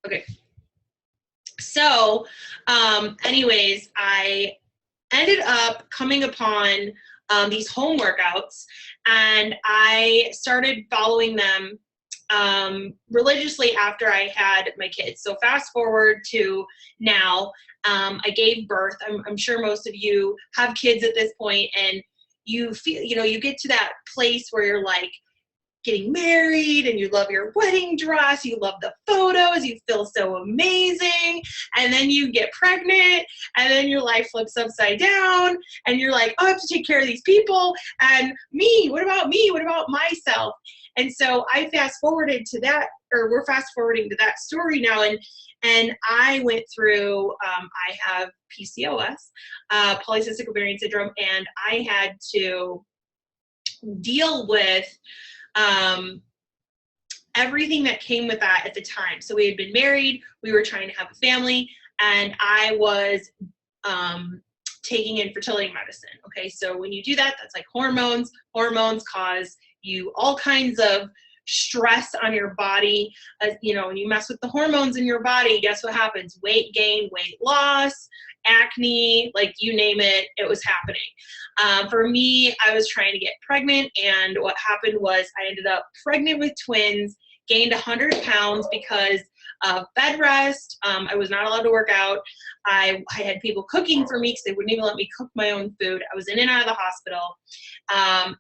Okay. So, anyways, I ended up coming upon these home workouts, and I started following them religiously after I had my kids. So fast forward to now, I gave birth. I'm sure most of you have kids at this point, and you feel, you know, you get to that place where you're like, getting married and you love your wedding dress, you love the photos, you feel so amazing, and then you get pregnant and then your life flips upside down and you're like, oh, I have to take care of these people, and me, what about me, what about myself? And so I fast forwarded to that, or we're fast forwarding to that story now, and I went through, I have PCOS, polycystic ovarian syndrome, and I had to deal with everything that came with that at the time. So we had been married, we were trying to have a family, and I was taking infertility medicine. Okay, so when you do that, that's like hormones. Hormones cause you all kinds of stress on your body. You know, when you mess with the hormones in your body, guess what happens? Weight gain, weight loss, acne, like you name it, it was happening. For me, I was trying to get pregnant, and what happened was I ended up pregnant with twins, gained 100 pounds because of bed rest. I was not allowed to work out. I had people cooking for me because they wouldn't even let me cook my own food. I was in and out of the hospital,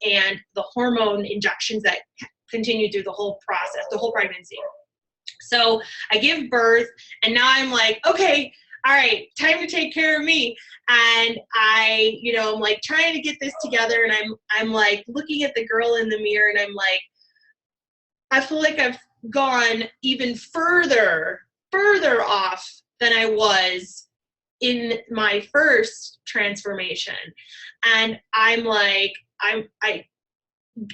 and the hormone injections that continued through the whole process, the whole pregnancy. So I give birth, and now I'm like, okay, all right, time to take care of me. And I, you know, I'm like trying to get this together, and I'm like looking at the girl in the mirror, and I'm like, I feel like I've gone even further off than I was in my first transformation. And I'm like, I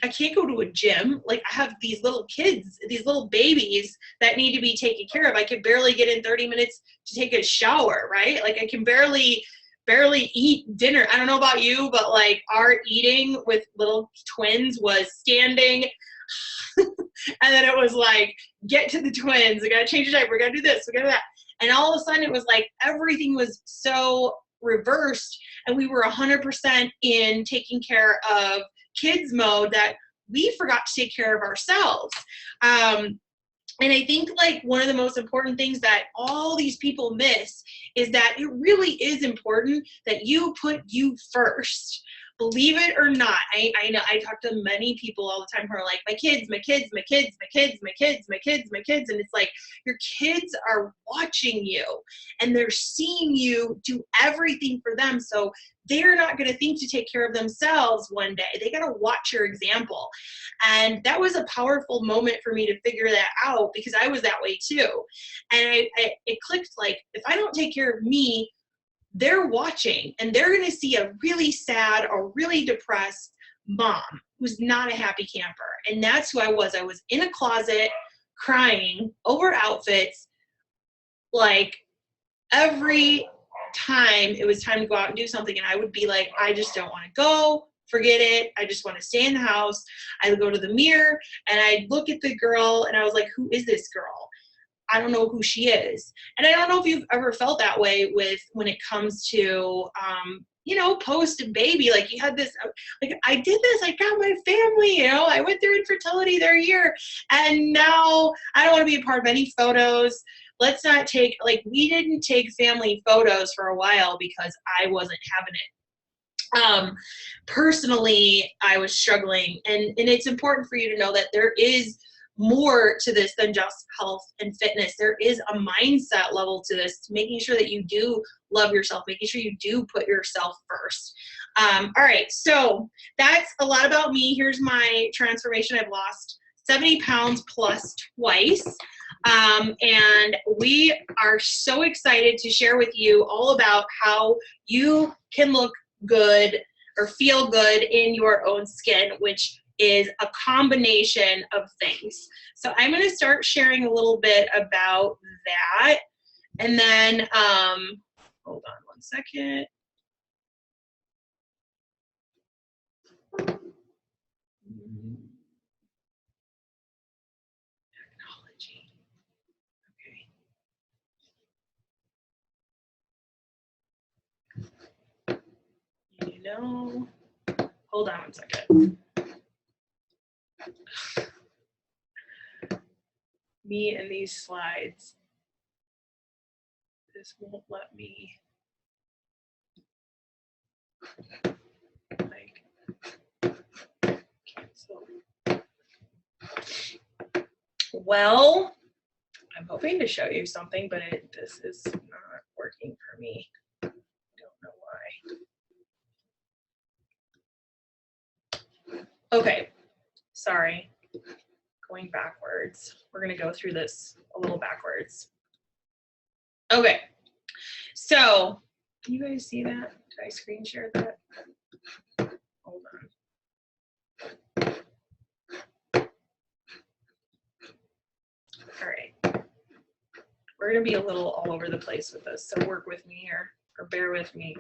can't go to a gym. Like, I have these little kids, these little babies that need to be taken care of. I can barely get in 30 minutes to take a shower, right? Like, I can barely eat dinner. I don't know about you, but like our eating with little twins was standing. And then it was like, get to the twins. We got to change the diaper. We got to do this. We got to do that. And all of a sudden it was like everything was so reversed, and we were 100% in taking care of kids mode that we forgot to take care of ourselves. And I think like one of the most important things that all these people miss is that it really is important that you put you first. Believe it or not, I know I talk to many people all the time who are like, my kids, my kids, my kids, my kids, my kids, my kids, my kids. And it's like, your kids are watching you and they're seeing you do everything for them. So they're not going to think to take care of themselves one day. They got to watch your example. And that was a powerful moment for me to figure that out, because I was that way too. And it clicked, like, if I don't take care of me, they're watching, and they're going to see a really sad or really depressed mom who's not a happy camper. And that's who I was. I was in a closet crying over outfits. Like, every time it was time to go out and do something, and I would be like, I just don't want to go. Forget it. I just want to stay in the house. I would go to the mirror and I'd look at the girl and I was like, who is this girl? I don't know who she is. And I don't know if you've ever felt that way with when it comes to, you know, post and baby. Like, you had this, like, I did this, I got my family, you know, I went through infertility their year, and now I don't want to be a part of any photos. Let's not take, like, we didn't take family photos for a while because I wasn't having it. Personally, I was struggling, and it's important for you to know that there is more to this than just health and fitness. There is a mindset level to this, making sure that you do love yourself, making sure you do put yourself first. All right, so that's a lot about me. Here's my transformation. I've lost 70 pounds plus twice. And we are so excited to share with you all about how you can look good or feel good in your own skin, which is a combination of things. So I'm going to start sharing a little bit about that. And then, hold on one second. Technology. Okay. No. Hold on 1 second. Me and these slides. This won't let me. Like, cancel. Well, I'm hoping to show you something, but this is not working for me. I don't know why. Okay, sorry. Going backwards. We're gonna go through this a little backwards. Okay, so can you guys see that? Did I screen share that? Hold on. All right. We're gonna be a little all over the place with this, so work with me here, or bear with me.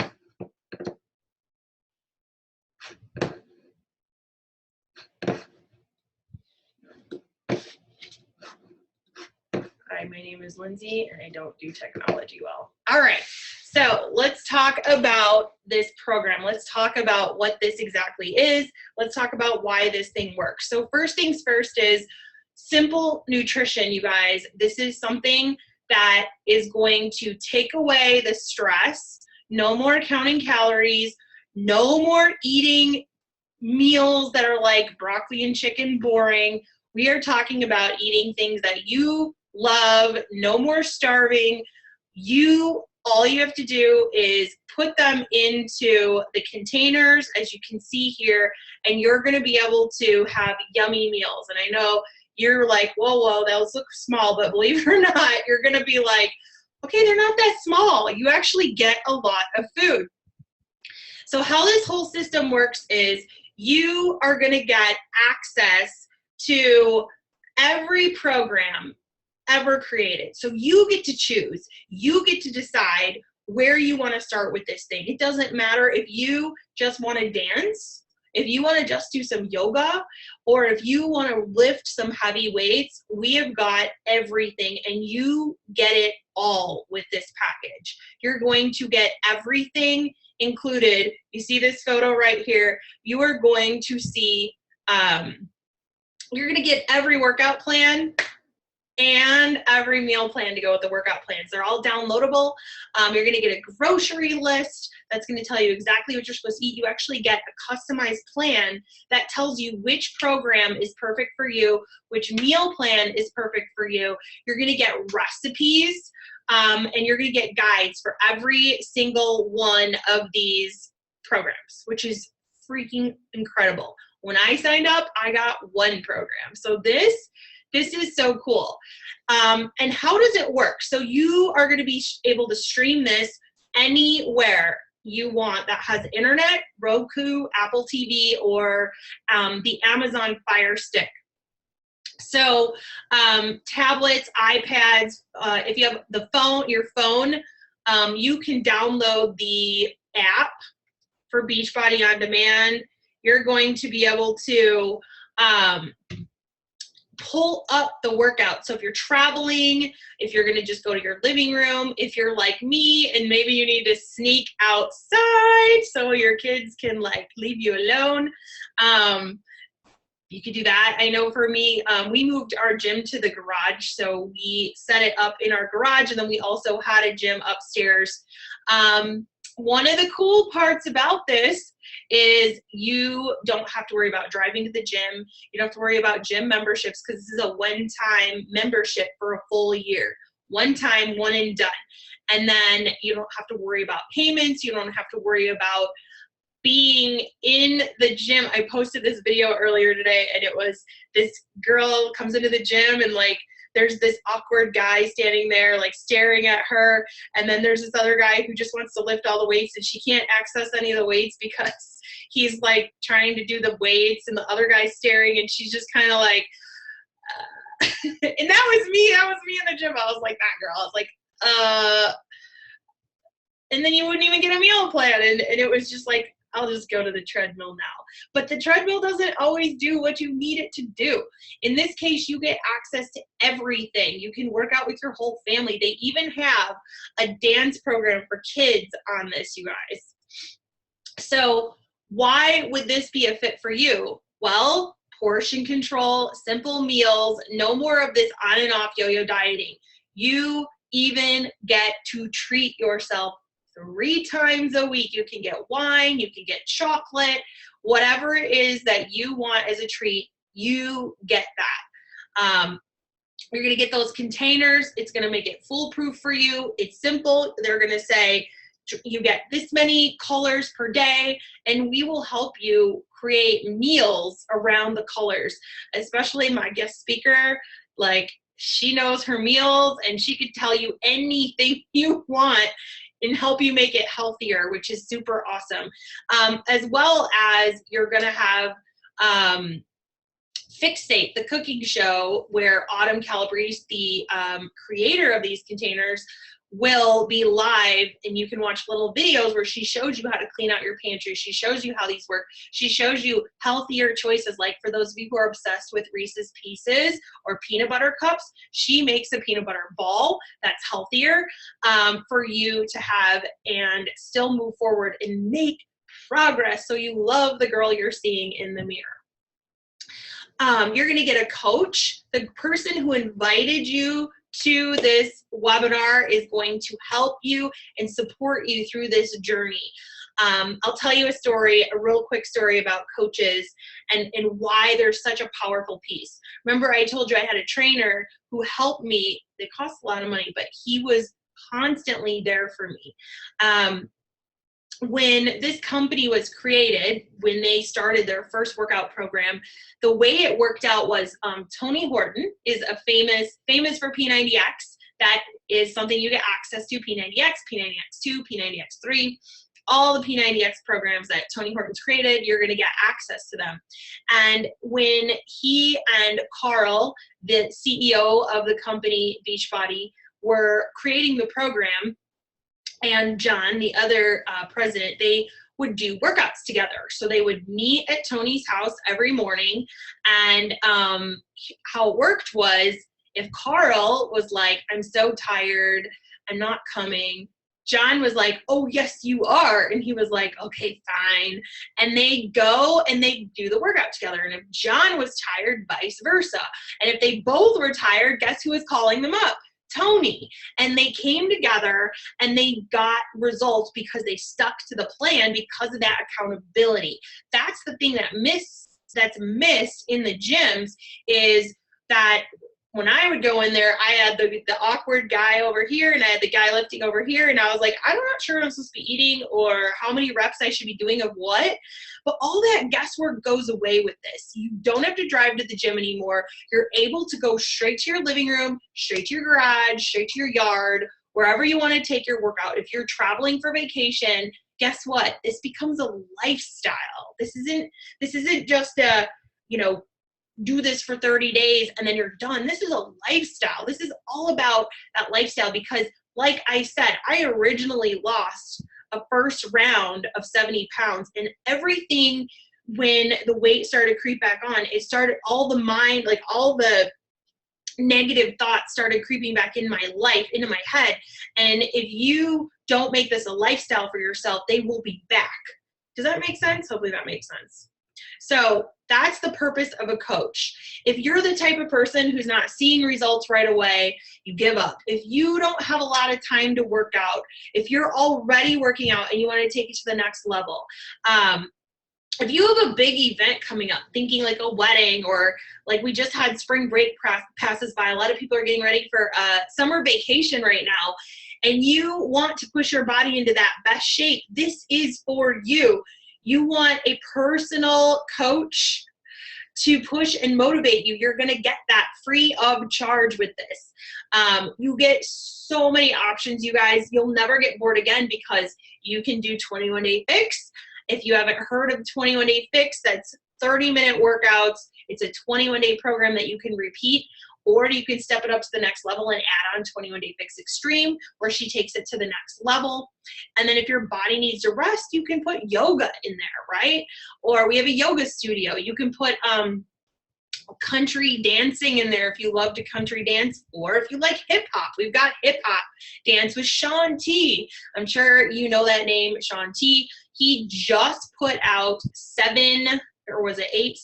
Hi, my name is Lindsay, and I don't do technology well. All right, so let's talk about this program. Let's talk about what this exactly is. Let's talk about why this thing works. So first things first is simple nutrition, you guys. This is something that is going to take away the stress. No more counting calories. No more eating meals that are like broccoli and chicken boring. We are talking about eating things that you love. No more starving. All you have to do is put them into the containers, as you can see here, and you're going to be able to have yummy meals. And I know you're like, whoa, those look small, but believe it or not, you're going to be like, okay, they're not that small. You actually get a lot of food. So how this whole system works is you are going to get access to every program ever created. So you get to choose. You get to decide where you want to start with this thing. It doesn't matter if you just want to dance, if you want to just do some yoga, or if you want to lift some heavy weights. We have got everything, and you get it all with this package. You're going to get everything included. You see this photo right here. You are going to see, you're going to get every workout plan and every meal plan to go with the workout plans. They're all downloadable. You're going to get a grocery list that's going to tell you exactly what you're supposed to eat. You actually get a customized plan that tells you which program is perfect for you, which meal plan is perfect for you. You're going to get recipes, and you're going to get guides for every single one of these programs, which is freaking incredible. When I signed up, I got one program. So this is so cool. And how does it work? So you are going to be able to stream this anywhere you want that has internet, Roku, Apple TV, or the Amazon Fire Stick. So tablets, iPads, if you have your phone, you can download the app for Beachbody On Demand. You're going to be able to pull up the workout. So if you're traveling, if you're going to just go to your living room, if you're like me and maybe you need to sneak outside so your kids can like leave you alone, you could do that. I know for me, we moved our gym to the garage, so we set it up in our garage, and then we also had a gym upstairs. One of the cool parts about this is you don't have to worry about driving to the gym. You don't have to worry about gym memberships, because this is a one-time membership for a full year. One time, one and done. And then you don't have to worry about payments. You don't have to worry about being in the gym. I posted this video earlier today, and it was this girl comes into the gym, and like there's this awkward guy standing there like staring at her, and then there's this other guy who just wants to lift all the weights, and she can't access any of the weights because he's like trying to do the weights, and the other guy's staring, and she's just kind of like and that was me in the gym. I was like that girl. I was like and then you wouldn't even get a meal plan, and it was just like, I'll just go to the treadmill now. But the treadmill doesn't always do what you need it to do. In this case, you get access to everything. You can work out with your whole family. They even have a dance program for kids on this, you guys. So Why would this be a fit for you? Well, portion control, simple meals, no more of this on and off yo-yo dieting. You even get to treat yourself 3 times a week. You can get wine, you can get chocolate, whatever it is that you want as a treat, you get that. You're going to get those containers. It's going to make it foolproof for you. It's simple. They're going to say you get this many colors per day, and we will help you create meals around the colors. Especially my guest speaker, like, she knows her meals and she could tell you anything you want and help you make it healthier, which is super awesome. As well as you're going to have Fixate, the cooking show, where Autumn Calabrese, the creator of these containers, will be live, and you can watch little videos where she shows you how to clean out your pantry. She shows you how these work. She shows you healthier choices. Like for those of you who are obsessed with Reese's Pieces or peanut butter cups, she makes a peanut butter ball that's healthier for you to have and still move forward and make progress so you love the girl you're seeing in the mirror. You're going to get a coach. The person who invited you to this webinar is going to help you and support you through this journey. I'll tell you a real quick story about coaches and why they're such a powerful piece. Remember, I told you I had a trainer who helped me. It cost a lot of money, but he was constantly there for me. When this company was created, when they started their first workout program, the way it worked out was Tony Horton is a famous for P90X. That is something you get access to, P90X, P90X2, P90X3, all the P90X programs that Tony Horton's created, you're gonna get access to them. And when he and Carl, the CEO of the company Beachbody, were creating the program, and John, the other president, they would do workouts together. So they would meet at Tony's house every morning. And how it worked was, if Carl was like, I'm so tired, I'm not coming, John was like, oh, yes, you are. And he was like, okay, fine. And they go and they do the workout together. And if John was tired, vice versa. And if they both were tired, guess who was calling them up? Tony. And they came together and they got results because they stuck to the plan because of that accountability. That's the thing that's missed in the gyms, is that when I would go in there, I had the awkward guy over here and I had the guy lifting over here, and I was like, I'm not sure what I'm supposed to be eating or how many reps I should be doing of what. But all that guesswork goes away with this. You don't have to drive to the gym anymore. You're able to go straight to your living room, straight to your garage, straight to your yard, wherever you want to take your workout. If you're traveling for vacation, guess what? This becomes a lifestyle. This isn't just a, do this for 30 days and then you're done. This is a lifestyle. This is all about that lifestyle because, like I said, I originally lost a first round of 70 pounds, and everything, when the weight started to creep back on, it started, all the mind, like all the negative thoughts started creeping back in my life, into my head. And if you don't make this a lifestyle for yourself, they will be back. Does that make sense? Hopefully that makes sense. So that's the purpose of a coach. If you're the type of person who's not seeing results right away, you give up. If you don't have a lot of time to work out, if you're already working out and you want to take it to the next level, if you have a big event coming up, thinking like a wedding, or like we just had spring break passes by, a lot of people are getting ready for summer vacation right now, and you want to push your body into that best shape, this is for you. You want a personal coach to push and motivate you. You're going to get that free of charge with this. You get so many options, you guys. You'll never get bored again because you can do 21-day fix. If you haven't heard of 21-day fix, that's 30-minute workouts. It's a 21-day program that you can repeat, or you can step it up to the next level and add on 21-day fix extreme, where she takes it to the next level. And then if your body needs to rest, you can put yoga in there, right? Or we have a yoga studio. You can put country dancing in there if you love to country dance, or if you like hip hop, we've got hip hop dance with Shaun T. I'm sure you know that name, Shaun T. He just put out 7 or 8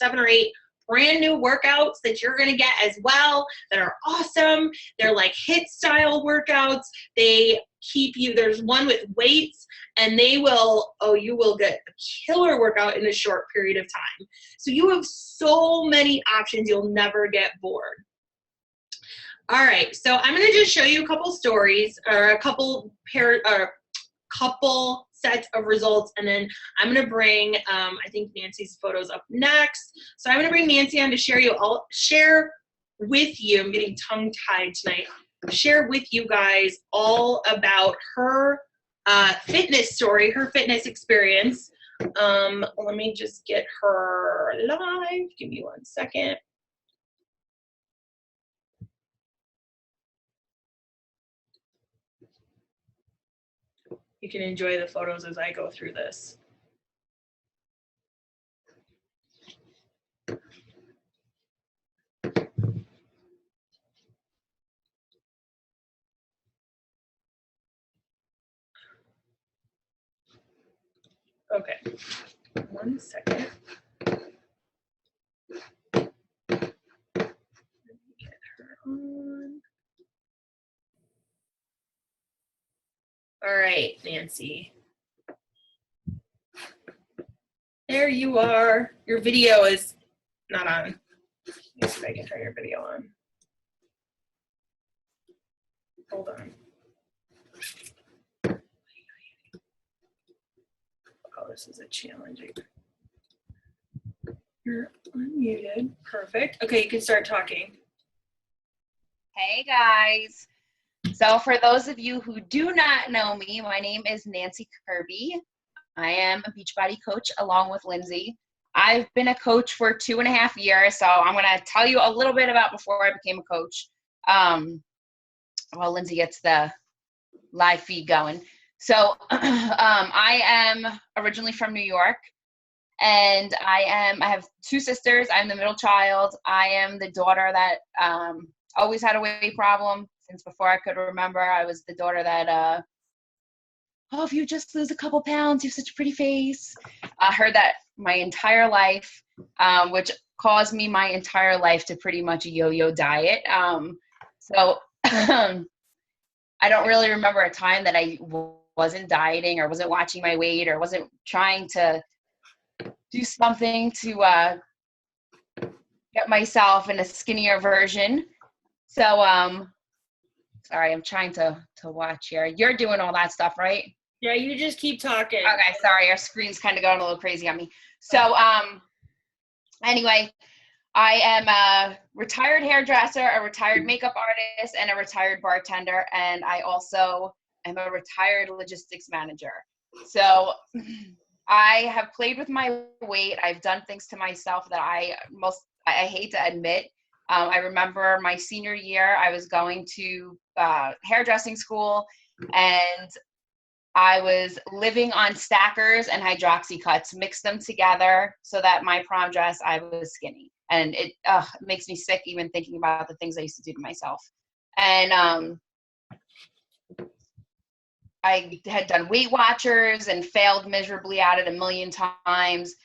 brand new workouts that you're going to get as well that are awesome. They're like HIIT style workouts. They keep you, there's one with weights, and you will get a killer workout in a short period of time. So you have so many options, you'll never get bored. All right, so I'm going to just show you a couple stories or a couple sets of results, and then I'm going to bring, I think Nancy's photos up next. So I'm going to bring Nancy on to share with you, I'm getting tongue-tied tonight, share with you guys all about her fitness story, her fitness experience. Let me just get her live. Give me 1 second. You can enjoy the photos as I go through this. Okay, 1 second. Let me get her on. All right, Nancy. There you are. Your video is not on. Let me see if I can turn your video on. Hold on. Oh, this is a challenging. You're unmuted. Perfect. Okay, you can start talking. Hey guys. So for those of you who do not know me, my name is Nancy Kirby. I am a Beachbody coach along with Lindsey. I've been a coach for 2.5 years, so I'm going to tell you a little bit about before I became a coach. While Lindsey gets the live feed going. So I am originally from New York, and I have 2 sisters. I'm the middle child. I am the daughter that always had a weight problem since before I could remember. I was the daughter that, if you just lose a couple pounds, you have such a pretty face. I heard that my entire life, which caused me my entire life to pretty much a yo-yo diet. So I don't really remember a time that I wasn't dieting or wasn't watching my weight or wasn't trying to do something to get myself in a skinnier version. So, sorry, I'm trying to watch here. You're doing all that stuff, right? Yeah, you just keep talking. Okay, sorry, our screen's kind of going a little crazy on me. So, anyway, I am a retired hairdresser, a retired makeup artist, and a retired bartender, and I also am a retired logistics manager. So I have played with my weight. I've done things to myself that I hate to admit. I remember my senior year, I was going to hairdressing school, and I was living on Stackers and Hydroxycuts, mixed them together so that my prom dress, I was skinny. And it makes me sick even thinking about the things I used to do to myself. And I had done Weight Watchers and failed miserably at it 1,000,000 times.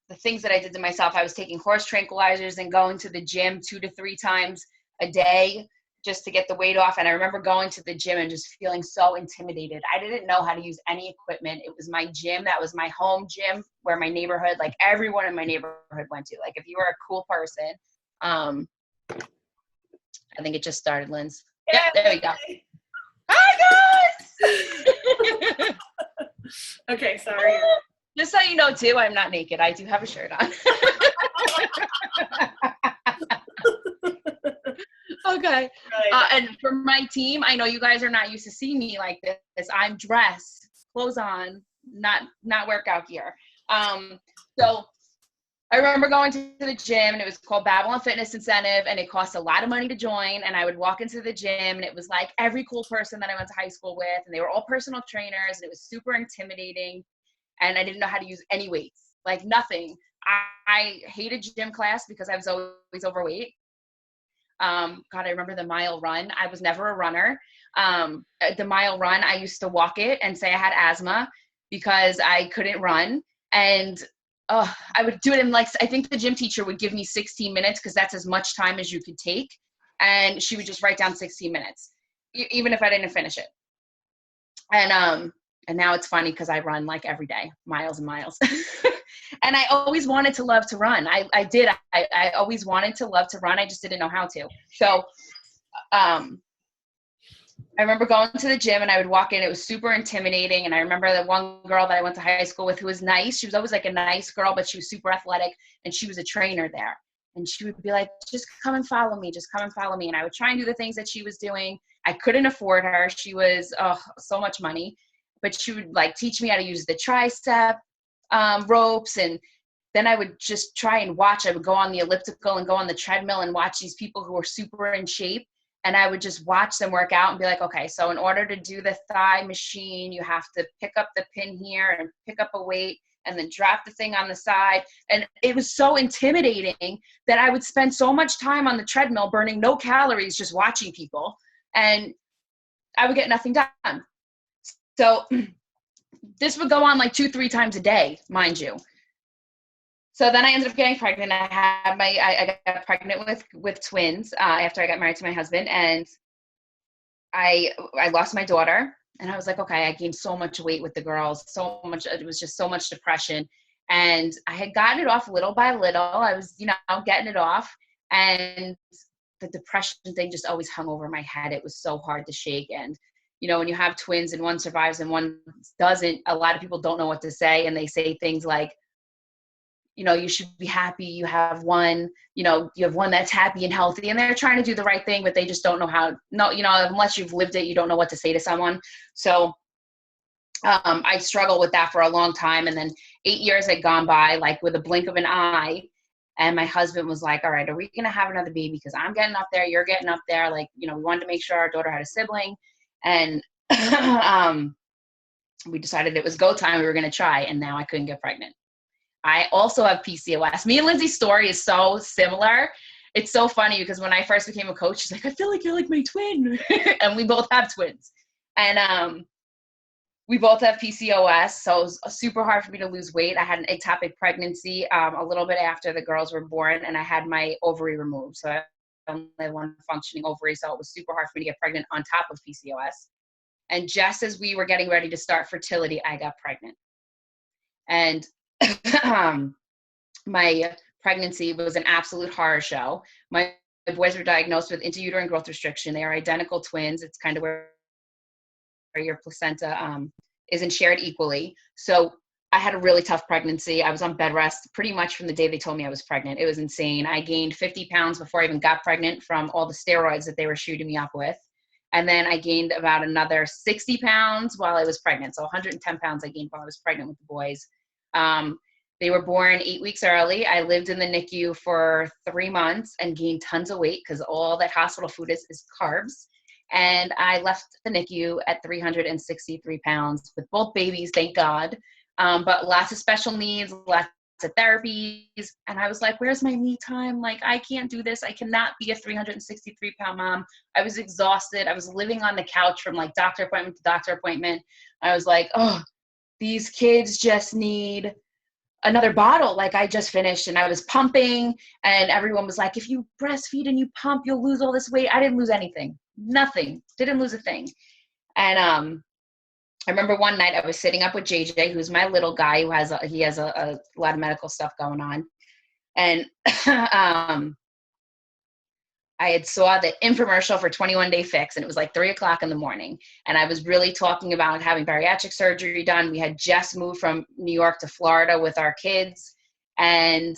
The things that I did to myself, I was taking horse tranquilizers and going to the gym 2 to 3 times a day just to get the weight off. And I remember going to the gym and just feeling so intimidated. I didn't know how to use any equipment. It was my gym. That was my home gym where my neighborhood, like everyone in my neighborhood went to. Like if you were a cool person, I think it just started, Linz. Yeah, there we go. Hi guys! Okay, sorry. Just so you know too, I'm not naked. I do have a shirt on. Okay. And for my team, I know you guys are not used to seeing me like this. I'm dressed, clothes on, not workout gear. So I remember going to the gym, and it was called Babylon Fitness Incentive, and it cost a lot of money to join. And I would walk into the gym, and it was like every cool person that I went to high school with, and they were all personal trainers, and it was super intimidating. And I didn't know how to use any weights, like nothing. I hated gym class because I was always overweight. God, I remember the mile run. I was never a runner. The mile run, I used to walk it and say I had asthma because I couldn't run. And I would do it in like, I think the gym teacher would give me 16 minutes because that's as much time as you could take. And she would just write down 16 minutes, even if I didn't finish it. And now it's funny because I run like every day, miles and miles. And I always wanted to love to run. I always wanted to love to run. I just didn't know how to. So I remember going to the gym and I would walk in. It was super intimidating. And I remember the one girl that I went to high school with who was nice. She was always like a nice girl, but she was super athletic. And she was a trainer there. And she would be like, just come and follow me. Just come and follow me. And I would try and do the things that she was doing. I couldn't afford her. She was so much money. But she would like teach me how to use the tricep ropes. And then I would just try and watch. I would go on the elliptical and go on the treadmill and watch these people who were super in shape. And I would just watch them work out and be like, okay, so in order to do the thigh machine, you have to pick up the pin here and pick up a weight and then drop the thing on the side. And it was so intimidating that I would spend so much time on the treadmill burning no calories just watching people. And I would get nothing done. So this would go on like 2-3 times a day, mind you. So then I ended up getting pregnant. I got pregnant with twins after I got married to my husband, and I lost my daughter. And I was like, okay, I gained so much weight with the girls, so much. It was just so much depression, and I had gotten it off little by little. I was, getting it off, and the depression thing just always hung over my head. It was so hard to shake. And when you have twins and one survives and one doesn't, a lot of people don't know what to say, and they say things like, you should be happy you have one, you have one that's happy and healthy, and they're trying to do the right thing, but they just don't know how. No, unless you've lived it, you don't know what to say to someone. So I struggled with that for a long time. And then 8 years had gone by, like with a blink of an eye. And my husband was like, all right, are we going to have another baby? Because I'm getting up there, you're getting up there. Like, we wanted to make sure our daughter had a sibling. And we decided it was go time. We were going to try. And now I couldn't get pregnant. I also have PCOS. Me and Lindsay's story is so similar. It's so funny because when I first became a coach, she's like, I feel like you're like my twin. And we both have twins. And we both have PCOS. So it was super hard for me to lose weight. I had an ectopic pregnancy a little bit after the girls were born, and I had my ovary removed. So I only had one functioning ovary. So it was super hard for me to get pregnant on top of PCOS. And just as we were getting ready to start fertility, I got pregnant. And my pregnancy was an absolute horror show. My boys were diagnosed with intrauterine growth restriction. They are identical twins. It's kind of where your placenta isn't shared equally. So I had a really tough pregnancy. I was on bed rest pretty much from the day they told me I was pregnant. It was insane. I gained 50 pounds before I even got pregnant from all the steroids that they were shooting me up with. And then I gained about another 60 pounds while I was pregnant. So 110 pounds I gained while I was pregnant with the boys. They were born 8 weeks early. I lived in the NICU for 3 months and gained tons of weight because all that hospital food is carbs. And I left the NICU at 363 pounds with both babies, thank God. But lots of special needs, lots of therapies. And I was like, where's my me time? Like, I can't do this. I cannot be a 363-pound mom. I was exhausted. I was living on the couch from like doctor appointment to doctor appointment. I was like, oh, these kids just need another bottle. Like I just finished and I was pumping and everyone was like, if you breastfeed and you pump, you'll lose all this weight. I didn't lose anything, nothing, didn't lose a thing. And I remember one night I was sitting up with JJ, who's my little guy who has a lot of medical stuff going on. And I had saw the infomercial for 21 Day Fix, and it was like 3:00 in the morning. And I was really talking about having bariatric surgery done. We had just moved from New York to Florida with our kids. And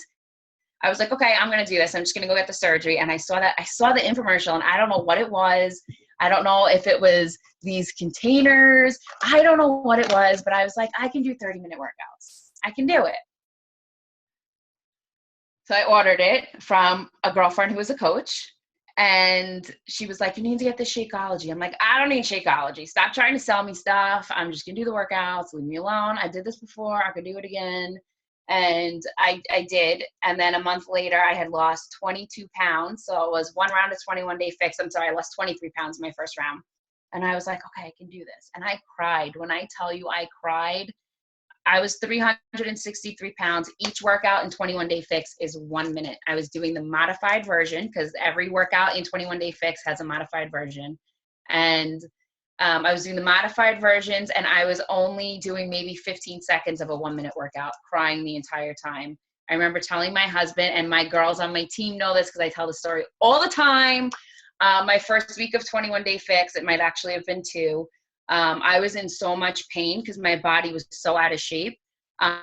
I was like, okay, I'm going to do this. I'm just going to go get the surgery. And I saw the infomercial, and I don't know what it was. I don't know if it was these containers. I don't know what it was, but I was like, I can do 30-minute workouts. I can do it. So I ordered it from a girlfriend who was a coach. And she was like, you need to get this Shakeology. I'm like, I don't need Shakeology. Stop trying to sell me stuff. I'm just going to do the workouts. Leave me alone. I did this before. I could do it again. And I did. And then a month later, I had lost 22 pounds. So it was one round of 21-day fix. I'm sorry, I lost 23 pounds in my first round. And I was like, okay, I can do this. And I cried. When I tell you I cried, I was 363 pounds. Each workout in 21-day fix is 1 minute. I was doing the modified version because every workout in 21-day fix has a modified version. And I was doing the modified versions, and I was only doing maybe 15 seconds of a 1 minute workout, crying the entire time. I remember telling my husband, and my girls on my team know this because I tell the story all the time. My first week of 21-day fix, it might actually have been 2. I was in so much pain because my body was so out of shape. I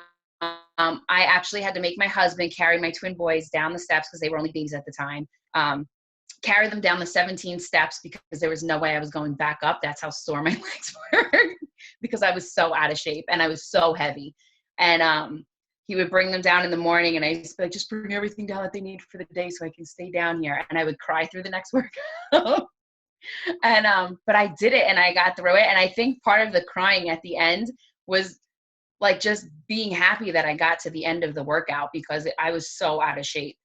actually had to make my husband carry my twin boys down the steps because they were only babies at the time. Carry them down the 17 steps because there was no way I was going back up. That's how sore my legs were because I was so out of shape and I was so heavy. And he would bring them down in the morning, and I used to be like, just bring everything down that they need for the day so I can stay down here. And I would cry through the next workout. And but I did it, and I got through it. And I think part of the crying at the end was like just being happy that I got to the end of the workout because I was so out of shape.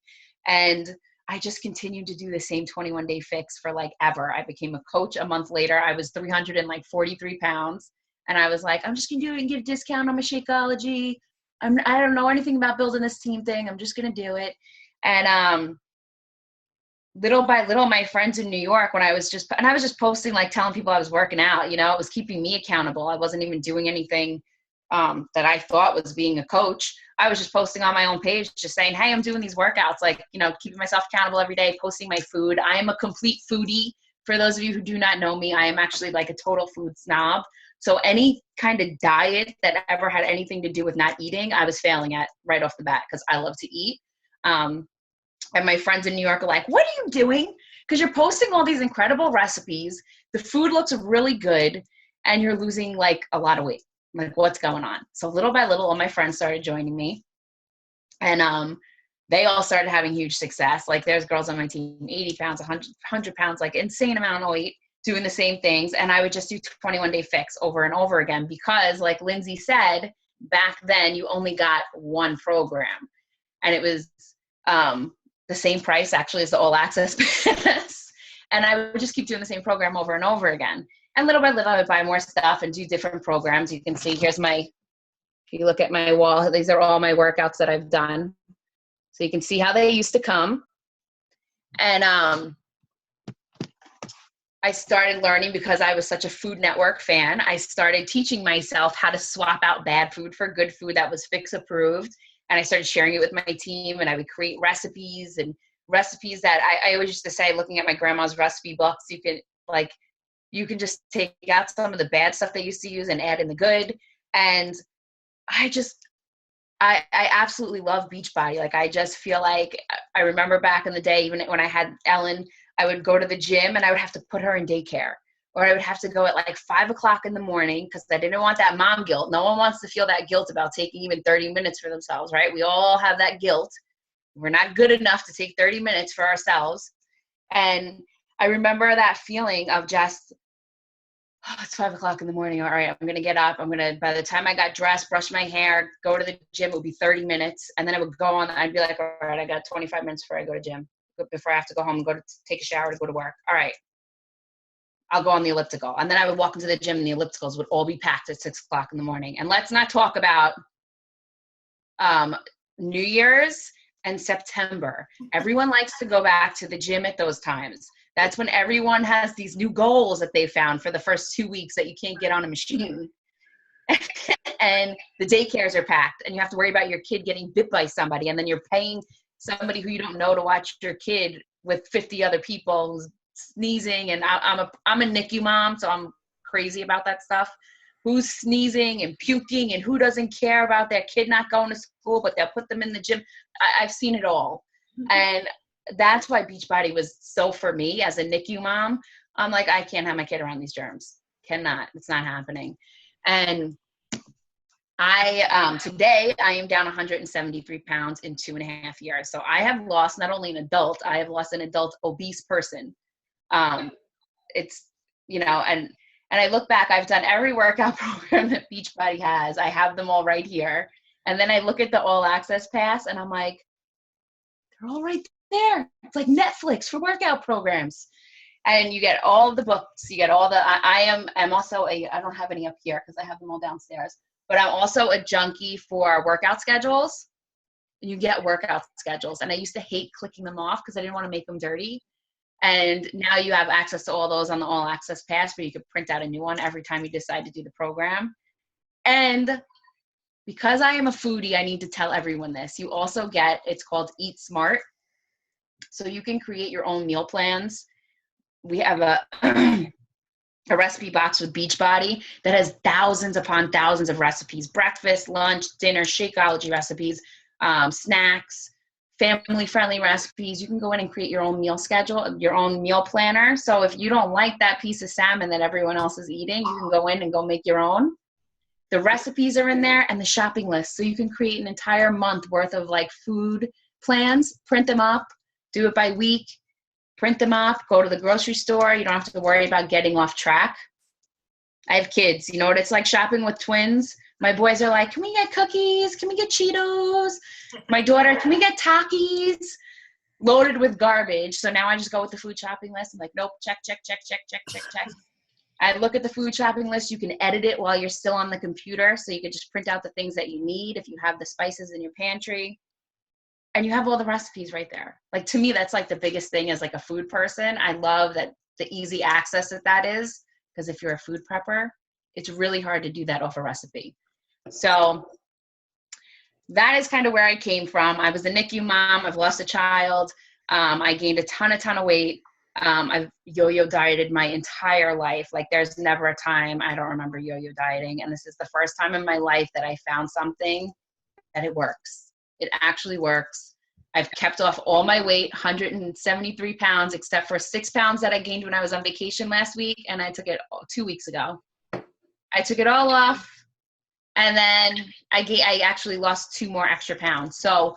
And I just continued to do the same 21-day fix for like ever. I became a coach a month later. I was 343 pounds. And I was like, I'm just going to do it and get a discount on my Shakeology. I don't know anything about building this team thing. I'm just going to do it. And little by little, my friends in New York, I was just posting, like telling people I was working out, you know, it was keeping me accountable. I wasn't even doing anything that I thought was being a coach. I was just posting on my own page, just saying, hey, I'm doing these workouts, like, you know, keeping myself accountable every day, posting my food. I am a complete foodie. For those of you who do not know me, I am actually like a total food snob. So any kind of diet that ever had anything to do with not eating, I was failing at right off the bat because I love to eat. And my friends in New York are like, what are you doing? Because you're posting all these incredible recipes. The food looks really good and you're losing like a lot of weight. Like, what's going on? So little by little, all my friends started joining me. And they all started having huge success. Like there's girls on my team, 80 pounds, 100 pounds, like insane amount of weight, doing the same things. And I would just do 21-day fix over and over again because like Lindsey said, back then you only got one program. And it was the same price actually as the all access pass. And I would just keep doing the same program over and over again. And little by little, I would buy more stuff and do different programs. You can see, here's if you look at my wall, these are all my workouts that I've done. So you can see how they used to come. And I started learning because I was such a Food Network fan. I started teaching myself how to swap out bad food for good food that was Fix approved. And I started sharing it with my team, and I would create recipes that I always used to say, looking at my grandma's recipe books, you can just take out some of the bad stuff they used to use and add in the good. And I absolutely love Beachbody. Like, I just feel like I remember back in the day, even when I had Ellen, I would go to the gym and I would have to put her in daycare, or I would have to go at like 5 o'clock in the morning because I didn't want that mom guilt. No one wants to feel that guilt about taking even 30 minutes for themselves, right? We all have that guilt. We're not good enough to take 30 minutes for ourselves. And I remember that feeling of just, it's 5 o'clock in the morning. All right, I'm going to get up. By the time I got dressed, brush my hair, go to the gym, it would be 30 minutes. And then I would go on, I'd be like, all right, I got 25 minutes before I go to gym, before I have to go home and go to take a shower to go to work. All right, I'll go on the elliptical. And then I would walk into the gym and the ellipticals would all be packed at 6 o'clock in the morning. And let's not talk about New Year's and September. Everyone likes to go back to the gym at those times. That's when everyone has these new goals that they found for the first 2 weeks that you can't get on a machine. And the daycares are packed and you have to worry about your kid getting bit by somebody. And then you're paying somebody who you don't know to watch your kid with 50 other people who's sneezing. And I'm a NICU mom, so I'm crazy about that stuff. Who's sneezing and puking and who doesn't care about their kid not going to school, but they'll put them in the gym. I've seen it all. Mm-hmm. And that's why Beachbody was so for me as a NICU mom. I'm like, I can't have my kid around these germs. Cannot. It's not happening. And today I am down 173 pounds in 2.5 years. So I have lost not only an adult, I have lost an adult obese person. It's, and I look back, I've done every workout program that Beachbody has. I have them all right here. And then I look at the all access pass and I'm like, they're all right there. It's like Netflix for workout programs. And you get all the books, you get all the, I'm also I don't have any up here because I have them all downstairs, but I'm also a junkie for workout schedules. And you get workout schedules. And I used to hate clicking them off because I didn't want to make them dirty. And now you have access to all those on the all access pass, where you could print out a new one every time you decide to do the program. And because I am a foodie, I need to tell everyone this. You also get, it's called Eat Smart. So you can create your own meal plans. We have a recipe box with Beachbody that has thousands upon thousands of recipes: breakfast, lunch, dinner, Shakeology recipes, snacks, family-friendly recipes. You can go in and create your own meal schedule, your own meal planner. So if you don't like that piece of salmon that everyone else is eating, you can go in and go make your own. The recipes are in there and the shopping list. So you can create an entire month worth of like food plans, print them up, do it by week. Print them off, go to the grocery store. You don't have to worry about getting off track. I have kids. You know what it's like shopping with twins? My boys are like, can we get cookies? Can we get Cheetos? My daughter, can we get Takis? Loaded with garbage. So now I just go with the food shopping list. I'm like, nope, check. I look at the food shopping list. You can edit it while you're still on the computer. So you can just print out the things that you need if you have the spices in your pantry. And you have all the recipes right there. Like, to me, that's like the biggest thing as like a food person. I love that the easy access that is, because if you're a food prepper, it's really hard to do that off a recipe. So that is kind of where I came from. I was a NICU mom. I've lost a child. I gained a ton of weight. I've yo-yo dieted my entire life. Like, there's never a time I don't remember yo-yo dieting. And this is the first time in my life that I found something that it works. It actually works. I've kept off all my weight, 173 pounds, except for 6 pounds that I gained when I was on vacation last week. And I took it 2 weeks ago. I took it all off. And then I actually lost 2 more extra pounds. So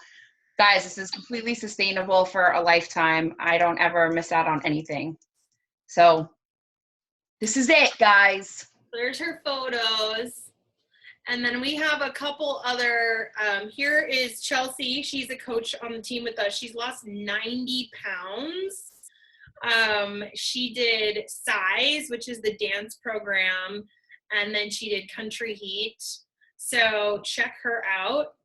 guys, this is completely sustainable for a lifetime. I don't ever miss out on anything. So this is it, guys. There's her photos. And then we have a couple other, here is Chelsea. She's a coach on the team with us. She's lost 90 pounds. She did Size, which is the dance program. And then she did Country Heat. So check her out.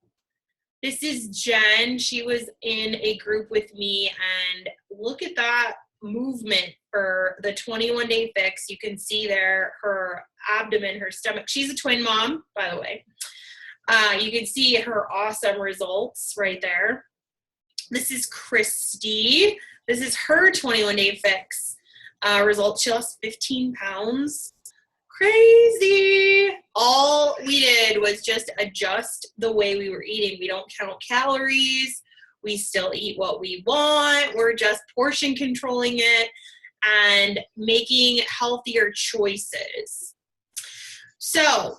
This is Jen. She was in a group with me, and look at that movement for the 21-day fix. You can see there her abdomen, her stomach. She's a twin mom, by the way. You can see her awesome results right there. This is Christy. This is her 21-day fix results. She lost 15 pounds. Crazy. All we did was just adjust the way we were eating. We don't count calories. We still eat what we want. We're just portion controlling it and making healthier choices. So,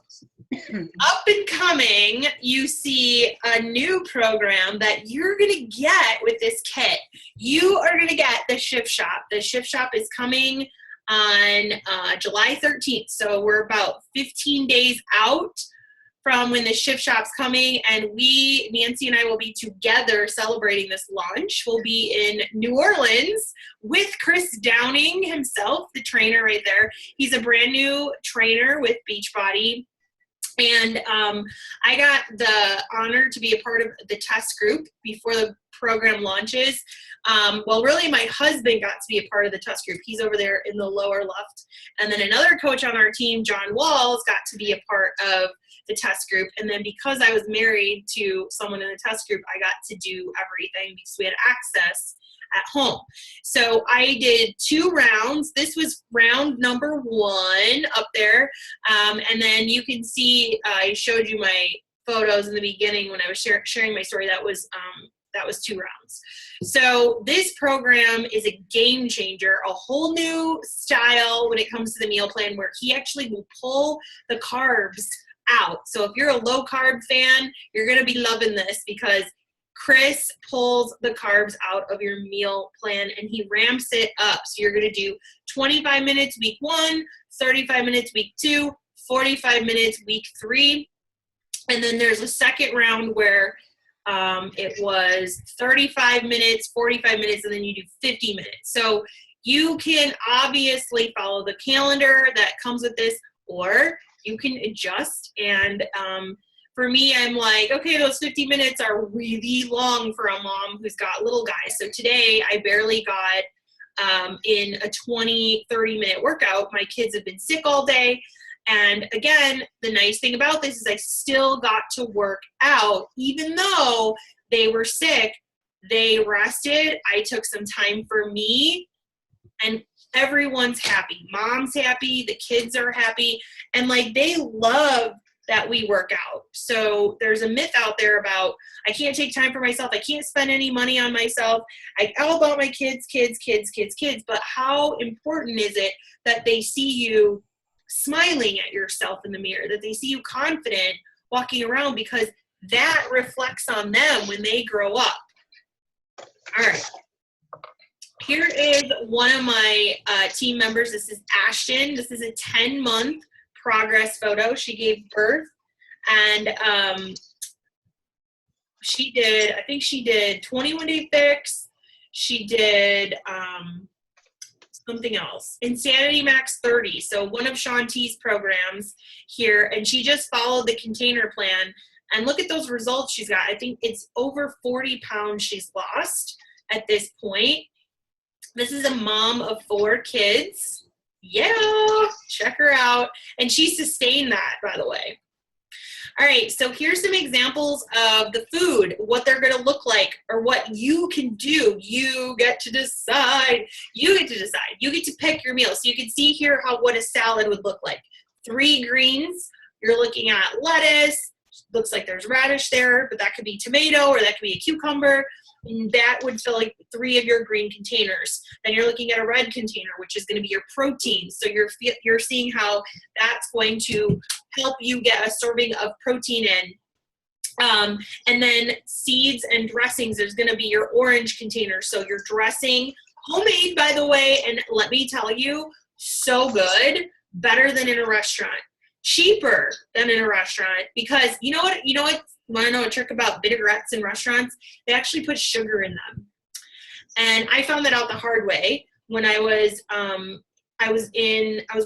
up and coming, you see a new program that you're going to get with this kit. You are going to get the Shift Shop. The Shift Shop is coming on July 13th. So we're about 15 days out from when the Shift Shop's coming, and Nancy and I will be together celebrating this launch. We'll be in New Orleans with Chris Downing himself, the trainer right there. He's a brand new trainer with Beachbody. And I got the honor to be a part of the test group before the program launches. Well, really, my husband got to be a part of the test group. He's over there in the lower left. And then another coach on our team, John Walls, got to be a part of the test group. And then because I was married to someone in the test group, I got to do everything because we had access at home. So I did 2 rounds. This was round number 1 up there. And then you can see, I showed you my photos in the beginning when I was sharing my story. That was 2 rounds. So this program is a game changer, a whole new style when it comes to the meal plan, where he actually will pull the carbs out. So if you're a low carb fan, you're going to be loving this, because Chris pulls the carbs out of your meal plan and he ramps it up. So you're going to do 25 minutes week 1, 35 minutes week 2, 45 minutes week 3. And then there's a second round where it was 35 minutes, 45 minutes, and then you do 50 minutes. So you can obviously follow the calendar that comes with this, or you can adjust. And for me, I'm like, okay, those 50 minutes are really long for a mom who's got little guys. So today I barely got in a 20, 30-minute workout. My kids have been sick all day. And again, the nice thing about this is I still got to work out. Even though they were sick, they rested. I took some time for me, and everyone's happy. Mom's happy, the kids are happy, and like they love that we work out. So there's a myth out there about I can't take time for myself. I can't spend any money on myself. I all about my kids. But how important is it that they see you smiling at yourself in the mirror, that they see you confident walking around, because that reflects on them when they grow up. All right. Here is one of my team members. This is Ashton. This is a 10-month progress photo. She gave birth, and I think she did 21-day fix. She did something else, Insanity Max 30. So one of Shaun T's programs here, and she just followed the container plan, and look at those results she's got. I think it's over 40 pounds she's lost at this point. This is a mom of 4 kids. Yeah, check her out. And she sustained that, by the way. All right, so here's some examples of the food, what they're going to look like, or what you can do. You get to decide. You get to decide. You get to pick your meal. So you can see here what a salad would look like. 3 greens. You're looking at lettuce. Looks like there's radish there, but that could be tomato, or that could be a cucumber. And that would fill like 3 of your green containers. Then you're looking at a red container, which is going to be your protein. So you're seeing how that's going to help you get a serving of protein in. And then seeds and dressings, there's going to be your orange container. So your dressing, homemade, by the way, and let me tell you, so good, better than in a restaurant. Cheaper than in a restaurant, because you know what, want to know a trick about vinaigrettes in restaurants? They actually put sugar in them. And I found that out the hard way when I was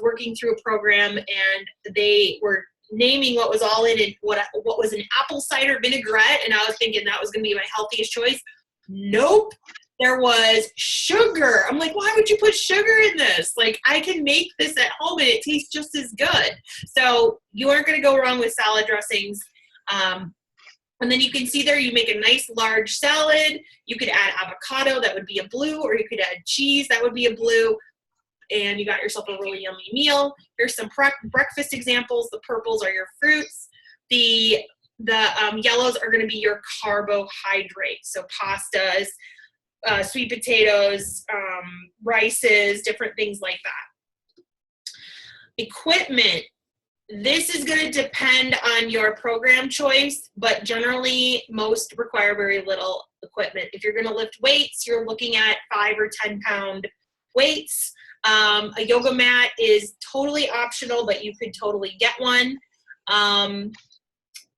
working through a program, and they were naming what was all in it, what was an apple cider vinaigrette, and I was thinking that was going to be my healthiest choice. Nope. There was sugar. I'm like, why would you put sugar in this? Like, I can make this at home and it tastes just as good. So you aren't going to go wrong with salad dressings. And then you can see there, you make a nice large salad. You could add avocado, that would be a blue, or you could add cheese, that would be a blue. And you got yourself a really yummy meal. Here's some breakfast examples. The purples are your fruits. The yellows are going to be your carbohydrates. So pastas, sweet potatoes, rices, different things like that. Equipment. This is going to depend on your program choice, but generally most require very little equipment. If you're going to lift weights, you're looking at 5 or 10 pound weights. A yoga mat is totally optional, but you could totally get one.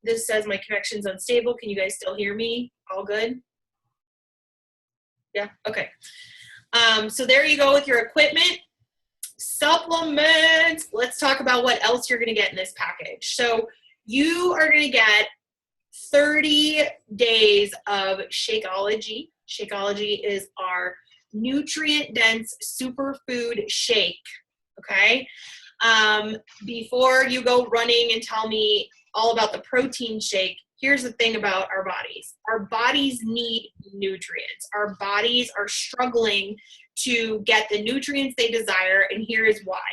This says my connection's unstable. Can you guys still hear me? All good? Yeah, okay. So there you go with your equipment. Supplements. Let's talk about what else you're going to get in this package. So you are going to get 30 days of Shakeology. Shakeology is our nutrient-dense superfood shake, okay? Before you go running and tell me all about the protein shake, here's the thing about our bodies. Our bodies need nutrients. Our bodies are struggling to get the nutrients they desire, and here is why.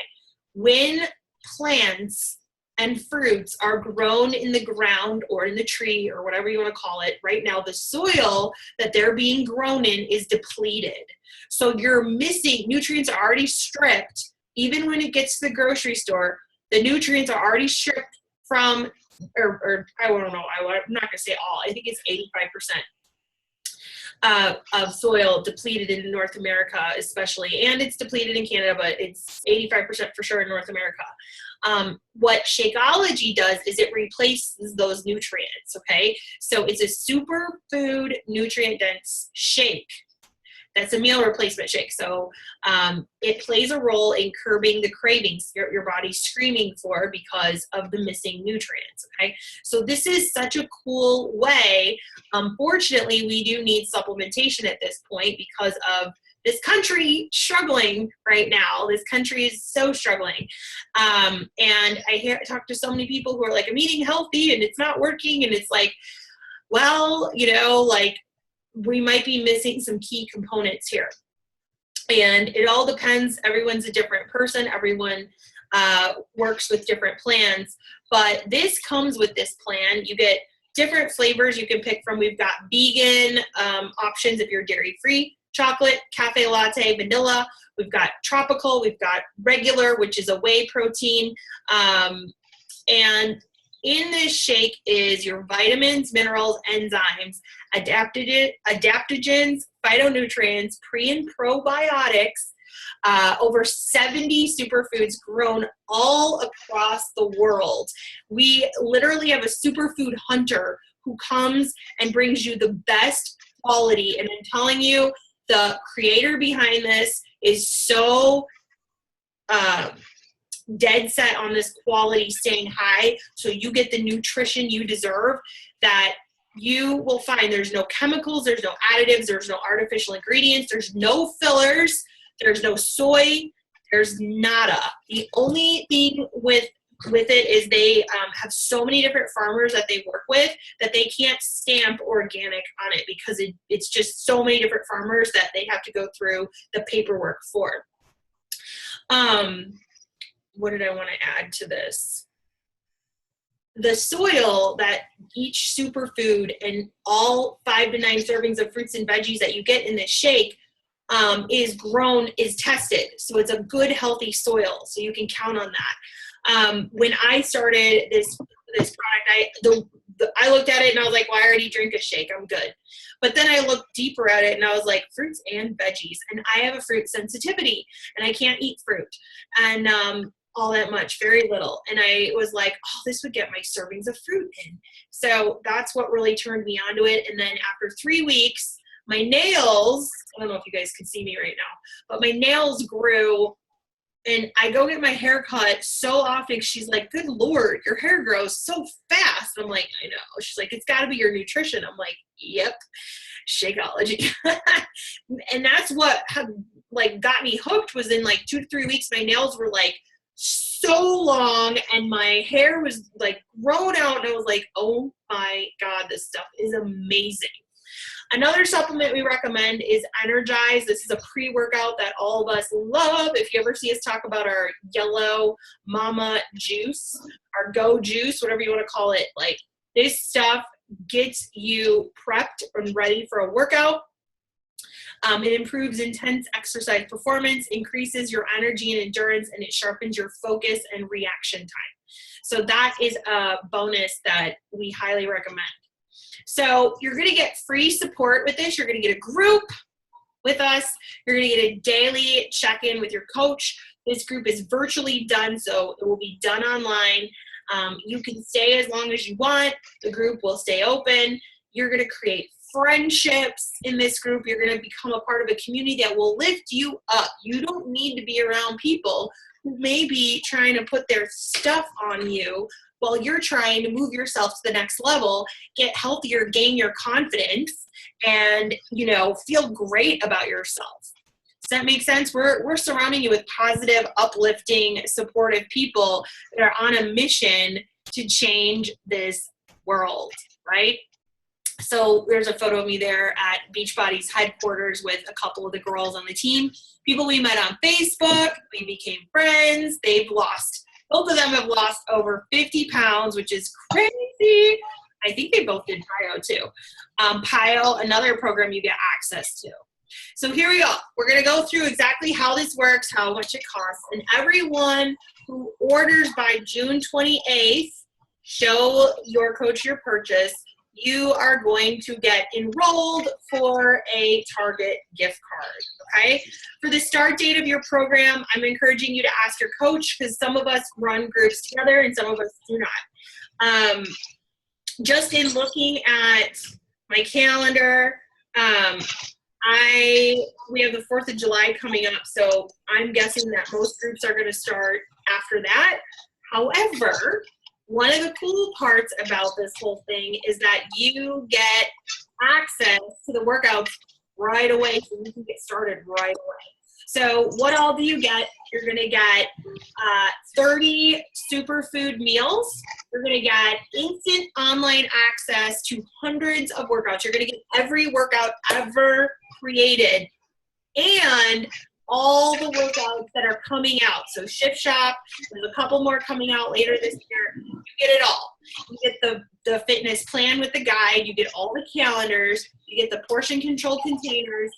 When plants and fruits are grown in the ground or in the tree or whatever you want to call it, right now the soil that they're being grown in is depleted. So you're missing, nutrients are already stripped. Even when it gets to the grocery store, the nutrients are already stripped from, or I don't know, I'm not going to say all, I think it's 85%. of soil depleted in North America, especially, and it's depleted in Canada, but it's 85% for sure in North America. What Shakeology does is it replaces those nutrients, okay? So it's a superfood, nutrient-dense shake. That's a meal replacement shake. So it plays a role in curbing the cravings your body's screaming for because of the missing nutrients, okay? So this is such a cool way. Unfortunately, we do need supplementation at this point because of this country struggling right now. This country is so struggling. And I talk to so many people who are like, I'm eating healthy and it's not working. And it's like, well, like, we might be missing some key components here. And it all depends. Everyone's a different person. Everyone works with different plans. But this comes with this plan. You get different flavors you can pick from. We've got vegan options if you're dairy-free, chocolate, cafe latte, vanilla. We've got tropical. We've got regular, which is a whey protein. And in this shake is your vitamins, minerals, enzymes, adaptogens, phytonutrients, pre and probiotics, over 70 superfoods grown all across the world. We literally have a superfood hunter who comes and brings you the best quality. And I'm telling you, the creator behind this is so dead set on this quality staying high, so you get the nutrition you deserve, that you will find there's no chemicals, there's no additives, there's no artificial ingredients, there's no fillers, there's no soy, there's nada. The only thing with it is they have so many different farmers that they work with that they can't stamp organic on it because it's just so many different farmers that they have to go through the paperwork for. What did I want to add to this? The soil that each superfood and all 5 to 9 servings of fruits and veggies that you get in this shake is tested. So it's a good, healthy soil. So you can count on that. When I started this product, I looked at it and I was like, well, I already drink a shake. I'm good. But then I looked deeper at it and I was like, fruits and veggies. And I have a fruit sensitivity and I can't eat fruit. And all that much, very little. And I was like, oh, this would get my servings of fruit in. So that's what really turned me onto it. And then after 3 weeks, my nails, I don't know if you guys can see me right now, but my nails grew. And I go get my hair cut so often. She's like, good Lord, your hair grows so fast. I'm like, I know. She's like, it's got to be your nutrition. I'm like, yep, Shakeology. And that's what got me hooked, was in like 2 to 3 weeks, my nails were like so long and my hair was like grown out. And I was like, oh my God, this stuff is amazing. Another supplement we recommend is Energize. This is a pre-workout that all of us love. If you ever see us talk about our yellow mama juice, our go juice, whatever you want to call it, like, this stuff gets you prepped and ready for a workout. It improves intense exercise performance, increases your energy and endurance, and it sharpens your focus and reaction time. So that is a bonus that we highly recommend. So you're going to get free support with this. You're going to get a group with us. You're going to get a daily check-in with your coach. This group is virtually done, so it will be done online. You can stay as long as you want. The group will stay open. You're going to create friendships in this group. You're going to become a part of a community that will lift you up. You don't need to be around people who may be trying to put their stuff on you while you're trying to move yourself to the next level, get healthier, gain your confidence, and, feel great about yourself. Does that make sense? We're surrounding you with positive, uplifting, supportive people that are on a mission to change this world, right? So there's a photo of me there at Beachbody's headquarters with a couple of the girls on the team. People we met on Facebook. We became friends. Both of them have lost over 50 pounds, which is crazy. I think they both did PIO too. PIO, another program you get access to. So here we go. We're going to go through exactly how this works, how much it costs. And everyone who orders by June 28th, show your coach your purchase, you are going to get enrolled for a Target gift card, okay? For the start date of your program, I'm encouraging you to ask your coach because some of us run groups together and some of us do not. Just in looking at my calendar, we have the 4th of July coming up, so I'm guessing that most groups are going to start after that. However, one of the cool parts about this whole thing is that you get access to the workouts right away, so you can get started right away. So what all do you get? You're going to get 30 superfood meals. You're going to get instant online access to hundreds of workouts. You're going to get every workout ever created and all the workouts that are coming out. So Shift Shop, there's a couple more coming out later this year. You get it all. You get the fitness plan with the guide. You get all the calendars. You get the portion control containers.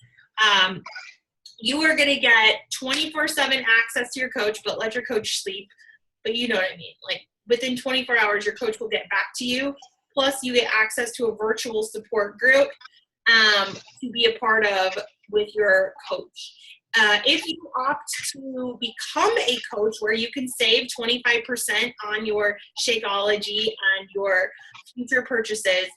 You are going to get 24/7 access to your coach, but let your coach sleep. But you know what I mean. Like within 24 hours, your coach will get back to you. Plus, you get access to a virtual support group to be a part of with your coach. If you opt to become a coach where you can save 25% on your Shakeology and your future purchases,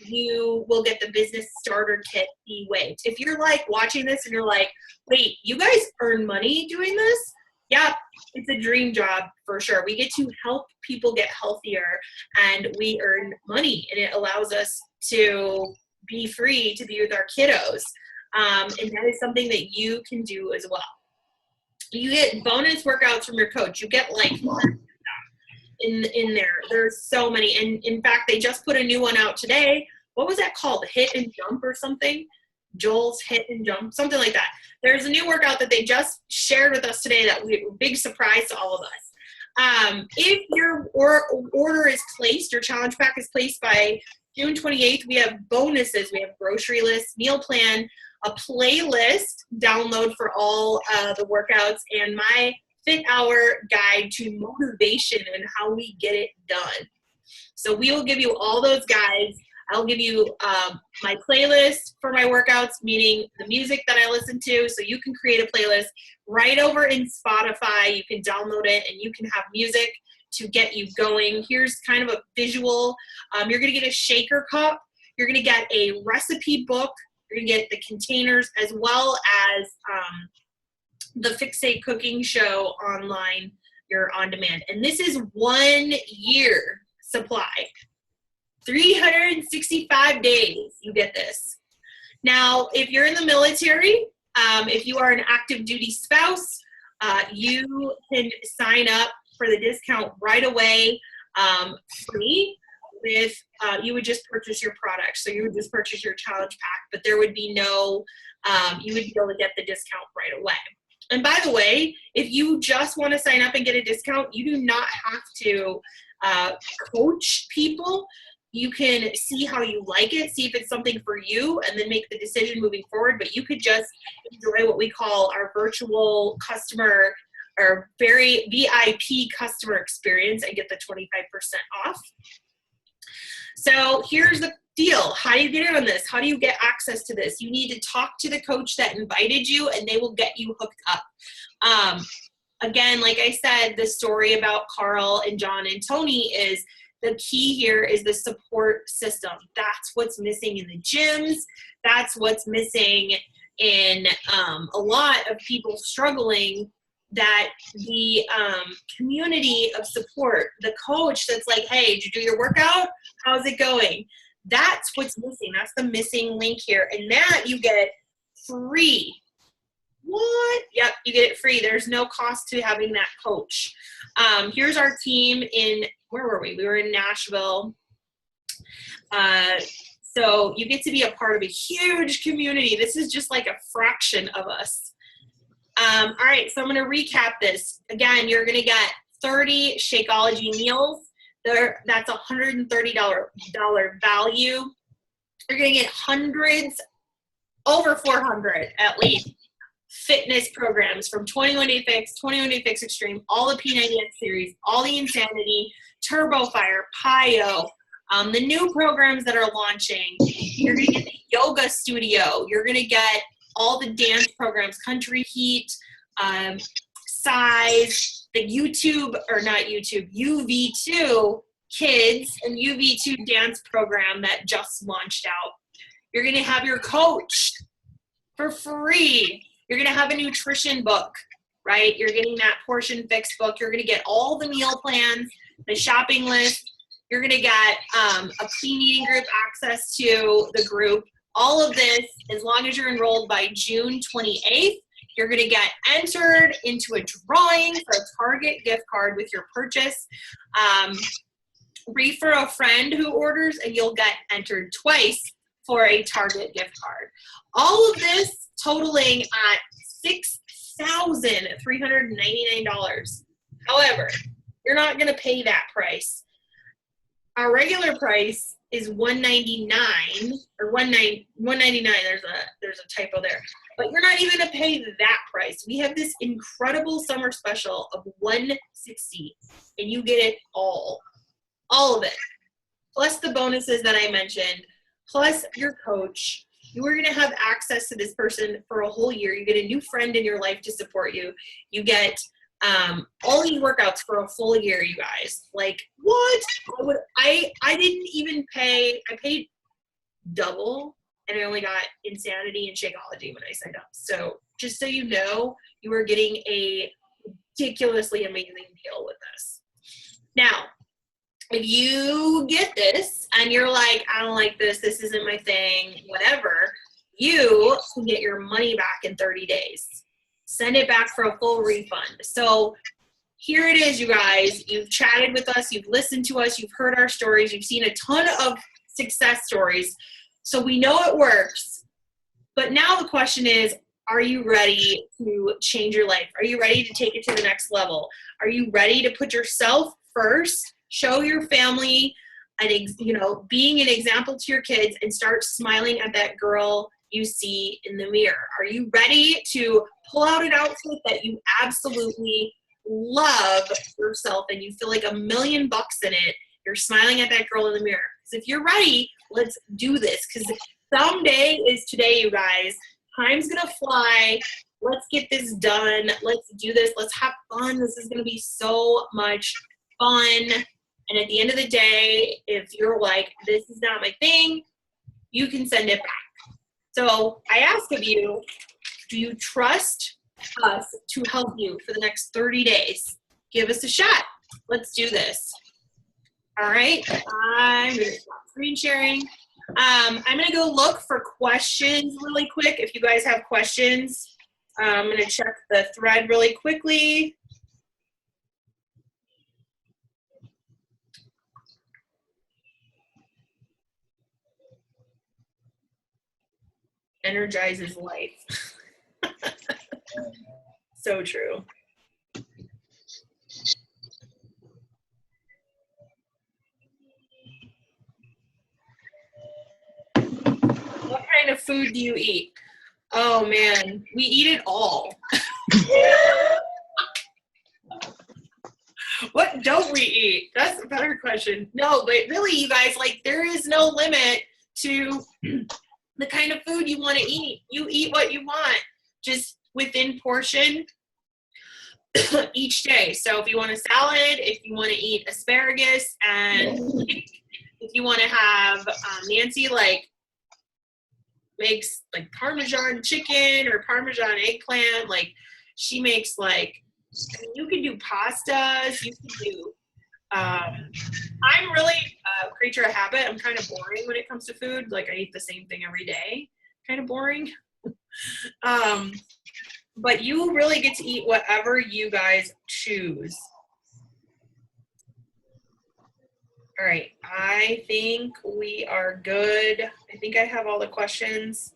you will get the business starter kit fee waived. If you're like watching this and you're like, wait, you guys earn money doing this? Yeah, it's a dream job for sure. We get to help people get healthier and we earn money, and it allows us to be free to be with our kiddos. And that is something that you can do as well. You get bonus workouts from your coach. You get like in there. There's so many. And in fact, they just put a new one out today. What was that called? Hit and Jump or something? Joel's Hit and Jump, something like that. There's a new workout that they just shared with us today that was a big surprise to all of us. If your order is placed, your challenge pack is placed by June 28th, we have bonuses. We have grocery lists, meal plan, a playlist download for all the workouts, and my Fit Hour guide to motivation and how we get it done. So we will give you all those guides. I'll give you my playlist for my workouts, meaning the music that I listen to, so you can create a playlist right over in Spotify. You can download it and you can have music to get you going. Here's kind of a visual. You're going to get a shaker cup. You're going to get a recipe book. You're going to get the containers as well as the Fixate cooking show online. You're on demand. And this is 1 year supply. 365 days you get this. Now, if you're in the military, if you are an active duty spouse, you can sign up for the discount right away free with, you would just purchase your product. So you would just purchase your challenge pack, but there would be no, you would be able to get the discount right away. And by the way, if you just want to sign up and get a discount, you do not have to coach people. You can see how you like it, see if it's something for you, and then make the decision moving forward. But you could just enjoy what we call our virtual customer or very VIP customer experience and get the 25% off. So here's the deal. How do you get in on this? How do you get access to this? You need to talk to the coach that invited you, and they will get you hooked up. Again, like I said, the story about Carl and John and Tony is the key here is the support system. That's what's missing in the gyms. That's what's missing in a lot of people struggling, that the community of support, the coach that's like, hey, did you do your workout? How's it going? That's what's missing. That's the missing link here. And that you get free. What? Yep, you get it free. There's no cost to having that coach. Here's our team in, where were we? We were in Nashville. So you get to be a part of a huge community. This is just like a fraction of us. All right, so I'm going to recap this. Again, you're going to get 30 Shakeology meals. That's $130 value. You're going to get hundreds, over 400 at least, fitness programs from 21 Day Fix, 21 Day Fix Extreme, all the P90X series, all the Insanity, Turbo Fire, PiYo, The new programs that are launching, you're going to get the yoga studio. You're going to get all the dance programs, Country Heat, Size, the UV2 Kids and UV2 dance program that just launched out. You're going to have your coach for free. You're going to have a nutrition book, right? You're getting that Portion Fix book. You're going to get all the meal plans, the shopping list. You're going to get a clean eating group, access to the group. All of this, as long as you're enrolled by June 28th, you're going to get entered into a drawing for a Target gift card with your purchase. Refer a friend who orders, and you'll get entered twice for a Target gift card. All of this totaling at $6,399. However, you're not going to pay that price. Our regular price is $199 or $199. There's a typo there, but you're not even going to pay that price. We have this incredible summer special of $160, and you get it all of it, plus the bonuses that I mentioned, plus your coach. You are going to have access to this person for a whole year. You get a new friend in your life to support you. You get all these workouts for a full year, you guys. Like, what? I didn't even pay. I paid double, and I only got Insanity and Shakeology when I signed up. So just so you know, you are getting a ridiculously amazing deal with this. Now, if you get this and you're like, I don't like this, this isn't my thing, whatever, you can get your money back in 30 days. Send it back for a full refund. So here it is, you guys. You've chatted with us, you've listened to us, you've heard our stories, you've seen a ton of success stories. So we know it works. But now the question is, are you ready to change your life? Are you ready to take it to the next level? Are you ready to put yourself first? Show your family, being an example to your kids, and start smiling at that girl you see in the mirror. Are you ready to pull out an outfit that you absolutely love yourself and you feel like $1,000,000 in it? You're smiling at that girl in the mirror. Because if you're ready, let's do this. Because someday is today, you guys. Time's going to fly. Let's get this done. Let's do this. Let's have fun. This is going to be so much fun. And at the end of the day, if you're like, this is not my thing, you can send it back. So I ask of you, do you trust us to help you for the next 30 days? Give us a shot. Let's do this. All right. I'm going to stop screen sharing. I'm going to go look for questions really quick. If you guys have questions, I'm going to check the thread really quickly. Energizes life. So true. What kind of food do you eat? Oh man, we eat it all. What don't we eat? That's a better question. No, but really, you guys, like, there is no limit to the kind of food you want to eat. You eat what you want, just within portion each day. So if you want a salad, if you want to eat asparagus, and if you want to have Nancy makes like Parmesan chicken or Parmesan eggplant, like she makes you can do pastas, you can do I'm really a creature of habit. I'm kind of boring when it comes to food. Like I eat the same thing every day. Kind of boring. But you really get to eat whatever you guys choose. All right, I think we are good. I think I have all the questions.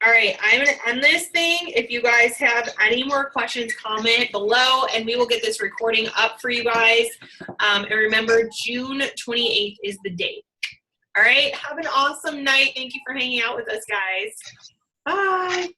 All right, I'm going to end this thing. If you guys have any more questions, comment below, and we will get this recording up for you guys. And remember, June 28th is the date. All right, have an awesome night. Thank you for hanging out with us, guys. Bye.